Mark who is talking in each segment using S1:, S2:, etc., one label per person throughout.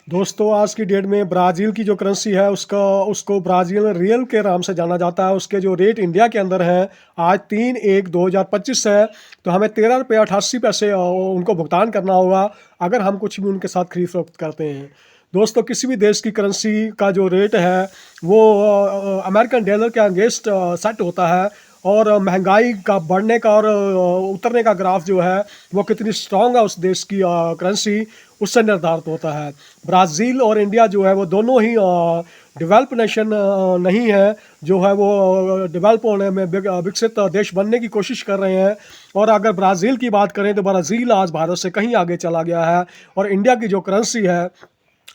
S1: दोस्तों आज की डेट में ब्राज़ील की जो करेंसी है उसको ब्राज़ील रियल के नाम से जाना जाता है। उसके जो रेट इंडिया के अंदर हैं आज 3/1/2025 है। तो हमें 13 रुपये 88 पैसे उनको भुगतान करना होगा अगर हम कुछ भी उनके साथ खरीद फरोख्त करते हैं। दोस्तों किसी भी देश की करेंसी का जो रेट है वो अमेरिकन डॉलर के अगेंस्ट सेट होता है और महंगाई का बढ़ने का और उतरने का ग्राफ जो है वो कितनी स्ट्रांग है उस देश की करेंसी उससे निर्धारित होता है। ब्राज़ील और इंडिया जो है वो दोनों ही डेवलप नेशन नहीं है, जो है वो डेवलप होने में विकसित देश बनने की कोशिश कर रहे हैं। और अगर ब्राज़ील की बात करें तो ब्राज़ील आज भारत से कहीं आगे चला गया है और इंडिया की जो करेंसी है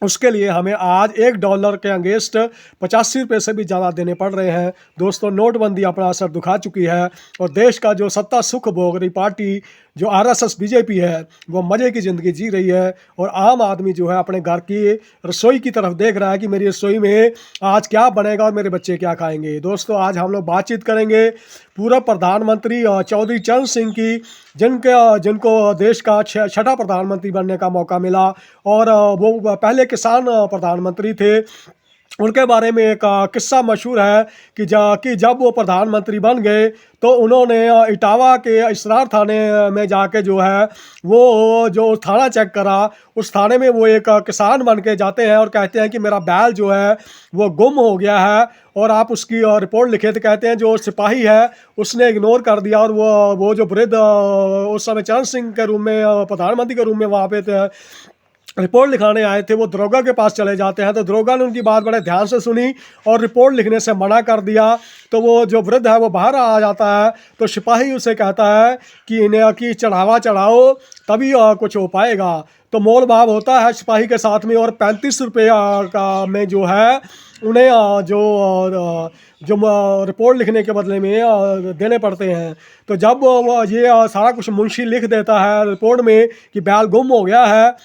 S1: उसके लिए हमें आज $1 के अगेंस्ट 85 रुपये से भी ज़्यादा देने पड़ रहे हैं। दोस्तों नोटबंदी अपना असर दिखा चुकी है और देश का जो सत्ता सुख भोग रही पार्टी जो आरएसएस बीजेपी है वो मज़े की ज़िंदगी जी रही है और आम आदमी जो है अपने घर की रसोई की तरफ देख रहा है कि मेरी रसोई में आज क्या बनेगा और मेरे बच्चे क्या खाएंगे। दोस्तों आज हम लोग बातचीत करेंगे पूर्व प्रधानमंत्री चौधरी चरण सिंह की, जिनको देश का छठा प्रधानमंत्री बनने का मौका मिला और वो पहले किसान प्रधानमंत्री थे। उनके बारे में एक किस्सा मशहूर है कि जब वो प्रधानमंत्री बन गए तो उन्होंने इटावा के इसरार थाने में जाके जो है वो जो थाना चेक करा, उस थाने में वो एक किसान बन के जाते हैं और कहते हैं कि मेरा बैल जो है वो गुम हो गया है और आप उसकी रिपोर्ट लिखे। तो कहते हैं जो सिपाही है उसने इग्नोर कर दिया और वो जो वृद्ध उस समय चरण सिंह के रूम में प्रधानमंत्री के रूम में वहाँ पे रिपोर्ट लिखाने आए थे, वो दरोगा के पास चले जाते हैं। तो दरोगा ने उनकी बात बड़े ध्यान से सुनी और रिपोर्ट लिखने से मना कर दिया। तो वो जो वृद्ध है वो बाहर आ जाता है तो सिपाही उसे कहता है कि इन्हें की चढ़ावा चढ़ाओ तभी कुछ हो पाएगा। तो मोल भाव होता है सिपाही के साथ में और 35 रुपये का में जो है उन्हें जो रिपोर्ट लिखने के बदले में देने पड़ते हैं। तो जब वो ये सारा कुछ मुंशी लिख देता है रिपोर्ट में कि बैल गुम हो गया है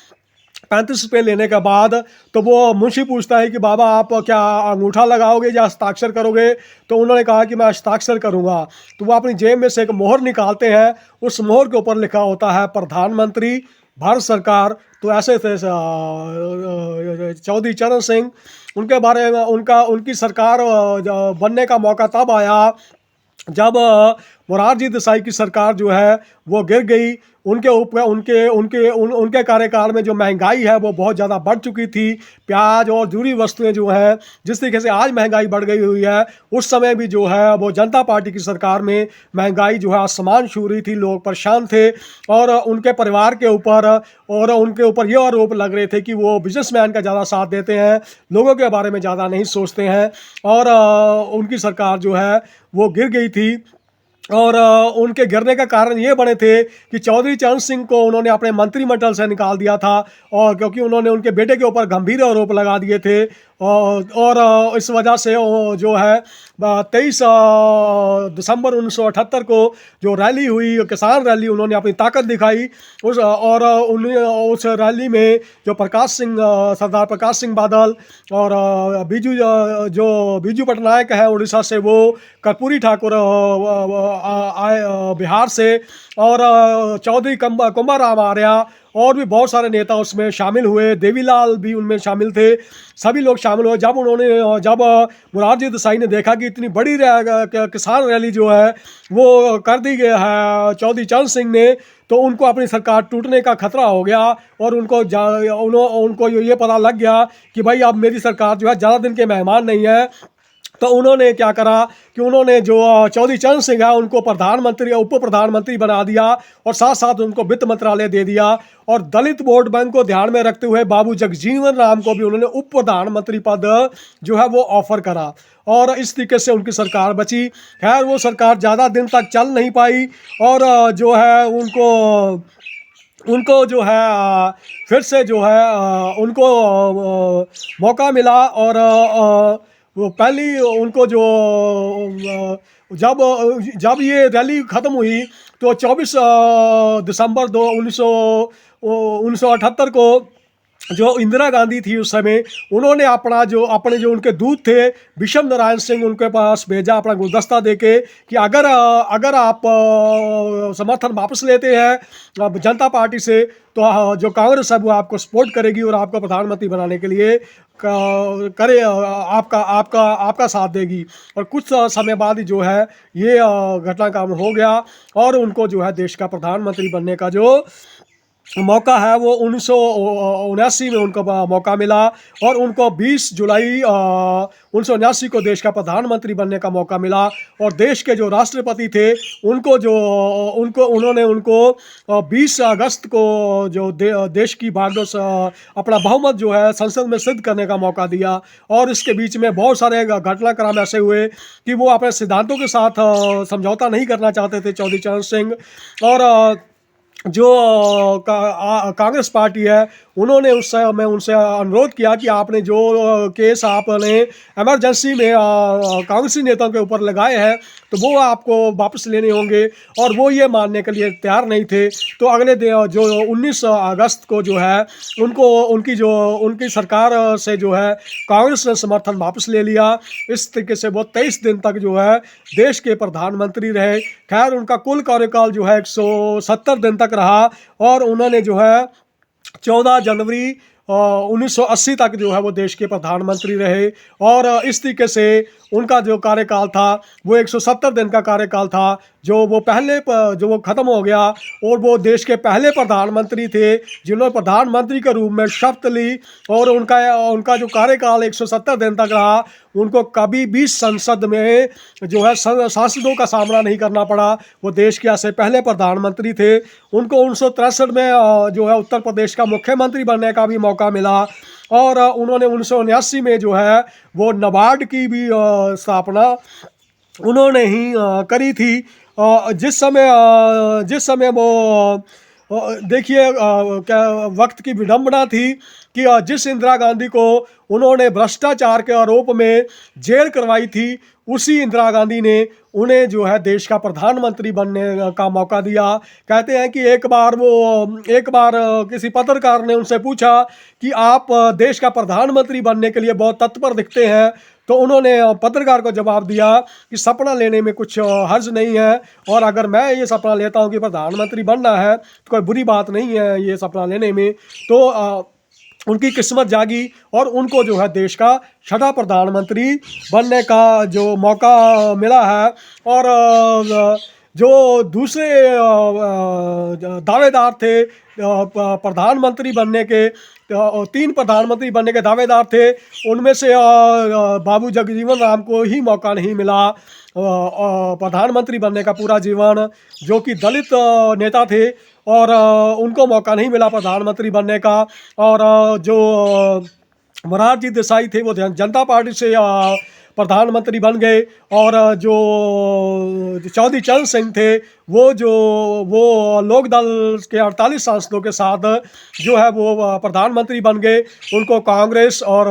S1: 35 रुपये लेने के बाद, तो वो मुंशी पूछता है कि बाबा आप क्या अंगूठा लगाओगे या हस्ताक्षर करोगे। तो उन्होंने कहा कि मैं हस्ताक्षर करूंगा। तो वो अपनी जेब में से एक मोहर निकालते हैं, उस मोहर के ऊपर लिखा होता है प्रधानमंत्री भारत सरकार। तो ऐसे थे चौधरी चरण सिंह। उनके बारे में उनकी सरकार बनने का मौका तब आया जब मोरारजी देसाई की सरकार जो है वो गिर गई। उनके ऊपर उनके कार्यकाल में जो महंगाई है वो बहुत ज़्यादा बढ़ चुकी थी। प्याज और दूसरी वस्तुएं जो हैं जिस तरीके से आज महंगाई बढ़ गई हुई है, उस समय भी जो है वो जनता पार्टी की सरकार में महंगाई जो है आसमान छू रही थी, लोग परेशान थे। और उनके परिवार के ऊपर और उनके ऊपर ये आरोप लग रहे थे कि वो बिजनेसमैन का ज़्यादा साथ देते हैं, लोगों के बारे में ज़्यादा नहीं सोचते हैं। और उनकी सरकार जो है वो गिर गई थी। और उनके गिरने का कारण ये बने थे कि चौधरी चरण सिंह को उन्होंने अपने मंत्रिमंडल से निकाल दिया था और क्योंकि उन्होंने उनके बेटे के ऊपर गंभीर आरोप लगा दिए थे। और इस वजह से जो है 23 दिसंबर 1978 को जो रैली हुई, किसान रैली, उन्होंने अपनी ताकत दिखाई उस रैली में जो सरदार प्रकाश सिंह बादल और बीजू पटनायक है उड़ीसा से, वो कर्पूरी ठाकुर आए बिहार से, और चौधरी कुंभाराम आर्या और भी बहुत सारे नेता उसमें शामिल हुए, देवीलाल भी उनमें शामिल थे। सभी लोग शामिल हुए। जब मोरारजी देसाई ने देखा कि इतनी बड़ी किसान रैली जो है वो कर दी गई है चौधरी चरण सिंह ने, तो उनको अपनी सरकार टूटने का खतरा हो गया और उनको ये पता लग गया कि भाई अब मेरी सरकार जो है ज़्यादा दिन के मेहमान नहीं है। तो उन्होंने क्या करा कि उन्होंने जो चौधरी चरण सिंह है उनको प्रधानमंत्री उप प्रधानमंत्री बना दिया और साथ साथ उनको वित्त मंत्रालय दे दिया। और दलित वोट बैंक को ध्यान में रखते हुए बाबू जगजीवन राम को भी उन्होंने उप प्रधानमंत्री पद जो है वो ऑफर करा और इस तरीके से उनकी सरकार बची। खैर वो सरकार ज़्यादा दिन तक चल नहीं पाई और जो है उनको जो है फिर से जो है उनको मौका मिला और वो पहली उनको जो जब ये रैली ख़त्म हुई तो 24 दिसंबर 1978 को जो इंदिरा गांधी थी उस समय, उन्होंने अपने जो उनके दूत थे विशम नारायण सिंह, उनके पास भेजा अपना गुलदस्ता देके कि अगर आप समर्थन वापस लेते हैं जनता पार्टी से, तो जो कांग्रेस है वो आपको सपोर्ट करेगी और आपको प्रधानमंत्री बनाने के लिए करे आपका आपका आपका साथ देगी। और कुछ समय बाद ही जो है ये घटनाक्रम हो गया और उनको जो है देश का प्रधानमंत्री बनने का जो मौका है वो 1979 में उनको मौका मिला और उनको 20 जुलाई 1979 को देश का प्रधानमंत्री बनने का मौका मिला। और देश के जो राष्ट्रपति थे उन्होंने उनको 20 अगस्त को जो देश की बागडोर अपना बहुमत जो है संसद में सिद्ध करने का मौका दिया। और इसके बीच में बहुत सारे घटनाक्रम ऐसे हुए कि वो अपने सिद्धांतों के साथ समझौता नहीं करना चाहते थे चौधरी चरण सिंह। और जो कांग्रेस पार्टी है उन्होंने उस समय उनसे अनुरोध किया कि आपने जो केस आपने इमरजेंसी में कांग्रेसी नेताओं के ऊपर लगाए हैं तो वो आपको वापस लेने होंगे, और वो ये मानने के लिए तैयार नहीं थे। तो अगले जो 19 अगस्त को जो है उनकी सरकार से जो है कांग्रेस ने समर्थन वापस ले लिया। इस तरीके से वो 23 दिन तक जो है देश के प्रधानमंत्री रहे। खैर उनका कुल कार्यकाल जो है 170 दिन तक रहा और उन्होंने जो है 14 जनवरी 1980 तक जो है वो देश के प्रधानमंत्री रहे। और इस तरीके से उनका जो कार्यकाल था वो 170 दिन का कार्यकाल था, जो वो ख़त्म हो गया। और वो देश के पहले प्रधानमंत्री थे जिन्होंने प्रधानमंत्री के रूप में शपथ ली। और उनका जो कार्यकाल 170 दिन तक रहा, उनको कभी भी संसद में जो है सांसदों का सामना नहीं करना पड़ा। वो देश के ऐसे पहले प्रधानमंत्री थे। उनको 1963 में जो है उत्तर प्रदेश का मुख्यमंत्री बनने का भी मौका मिला। और उन्होंने 1979 में जो है वो नाबार्ड की भी स्थापना उन्होंने ही करी थी। जिस समय वो देखिए क्या वक्त की विडंबना थी कि जिस इंदिरा गांधी को उन्होंने भ्रष्टाचार के आरोप में जेल करवाई थी, उसी इंदिरा गांधी ने उन्हें जो है देश का प्रधानमंत्री बनने का मौका दिया। कहते हैं कि एक बार किसी पत्रकार ने उनसे पूछा कि आप देश का प्रधानमंत्री बनने के लिए बहुत तत्पर दिखते हैं। तो उन्होंने पत्रकार को जवाब दिया कि सपना लेने में कुछ हर्ज नहीं है, और अगर मैं ये सपना लेता हूँ कि प्रधानमंत्री बनना है तो कोई बुरी बात नहीं है ये सपना लेने में। तो उनकी किस्मत जागी और उनको जो है देश का 6ठा प्रधानमंत्री बनने का जो मौका मिला है। और जो दूसरे दावेदार थे प्रधानमंत्री बनने के, 3 प्रधानमंत्री बनने के दावेदार थे, उनमें से बाबू जगजीवन राम को ही मौका नहीं मिला प्रधानमंत्री बनने का पूरा जीवन, जो कि दलित नेता थे, और उनको मौका नहीं मिला प्रधानमंत्री बनने का। और जो मोरारजी देसाई थे वो जनता पार्टी से प्रधानमंत्री बन गए। और जो चौधरी चरण सिंह थे वो लोकदल के 48 सांसदों के साथ जो है वो प्रधानमंत्री बन गए। उनको कांग्रेस और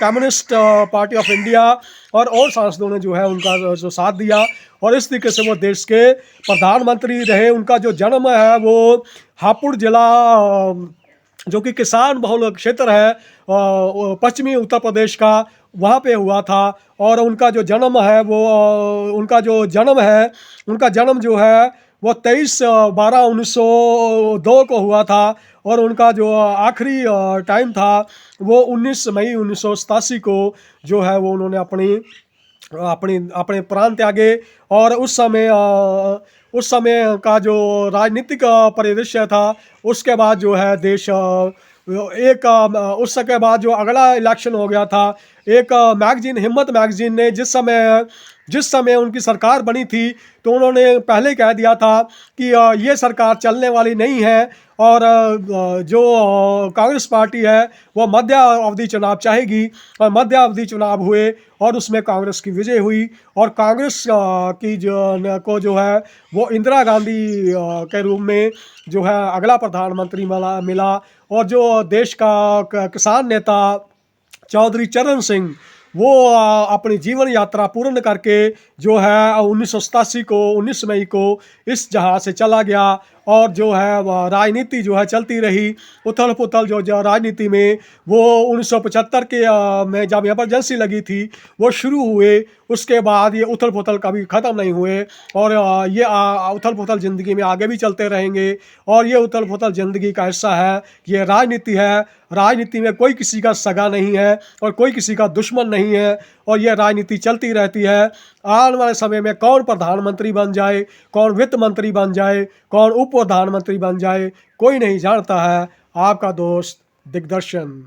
S1: कम्युनिस्ट पार्टी ऑफ इंडिया और सांसदों ने जो है उनका जो साथ दिया, और इस तरीके से वो देश के प्रधानमंत्री रहे। उनका जो जन्म है वो हापुड़ जिला जो कि किसान बहुल क्षेत्र है पश्चिमी उत्तर प्रदेश का, वहाँ पे हुआ था। और उनका जो जन्म है उनका जन्म जो है वो 23/12/1902 को हुआ था। और उनका जो आखिरी टाइम था वो 19 मई 1987 को जो है वो उन्होंने अपने प्राण त्यागे। और उस समय का जो राजनीतिक परिदृश्य था, उसके बाद जो है देश उस के बाद जो अगला इलेक्शन हो गया था, एक मैगजीन हिम्मत मैगजीन ने जिस समय उनकी सरकार बनी थी तो उन्होंने पहले कह दिया था कि ये सरकार चलने वाली नहीं है, और जो कांग्रेस पार्टी है वो मध्य अवधि चुनाव चाहेगी। और मध्य अवधि चुनाव हुए और उसमें कांग्रेस की विजय हुई, और कांग्रेस की जो है वो इंदिरा गांधी के रूप में जो है अगला प्रधानमंत्री मिला। और जो देश का किसान नेता चौधरी चरण सिंह वो अपनी जीवन यात्रा पूर्ण करके जो है 1987 को 19 मई को इस जहां से चला गया। और जो है वह राजनीति जो है चलती रही। उथल पुथल जो राजनीति में वो 1975 के में जब इमरजेंसी लगी थी वो शुरू हुए, उसके बाद ये उथल पुथल कभी ख़त्म नहीं हुए। और ये उथल पुथल ज़िंदगी में आगे भी चलते रहेंगे। और ये उथल पुथल ज़िंदगी का हिस्सा है, ये राजनीति है। राजनीति में कोई किसी का सगा नहीं है और कोई किसी का दुश्मन नहीं है, और ये राजनीति चलती रहती है। आने वाले समय में कौन प्रधानमंत्री बन जाए, कौन वित्त मंत्री बन जाए, कौन उप प्रधानमंत्री बन जाए, कोई नहीं जानता है। आपका दोस्त दिग्दर्शन।